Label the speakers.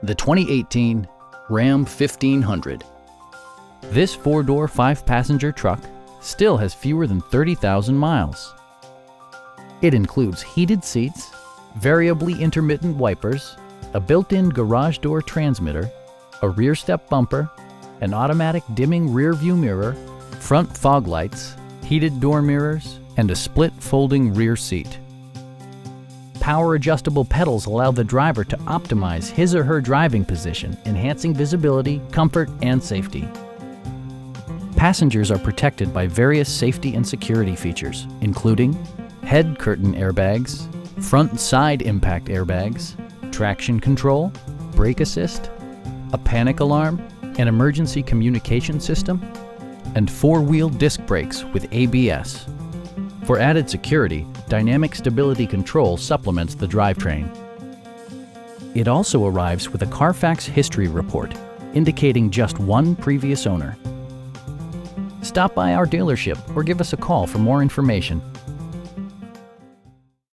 Speaker 1: the 2018 Ram 1500. This four-door, five-passenger truck still has fewer than 30,000 miles. It includes heated seats, variably intermittent wipers, a built-in garage door transmitter, a rear step bumper, an automatic dimming rear view mirror, front fog lights, heated door mirrors, and a split folding rear seat. Power adjustable pedals allow the driver to optimize his or her driving position, enhancing visibility, comfort, and safety. Passengers are protected by various safety and security features, including head curtain airbags, front and side impact airbags, traction control, brake assist, a panic alarm, an emergency communication system, and four-wheel disc brakes with ABS. For added security, dynamic stability control supplements the drivetrain. It also arrives with a Carfax history report, indicating just one previous owner. Stop by our dealership or give us a call for more information.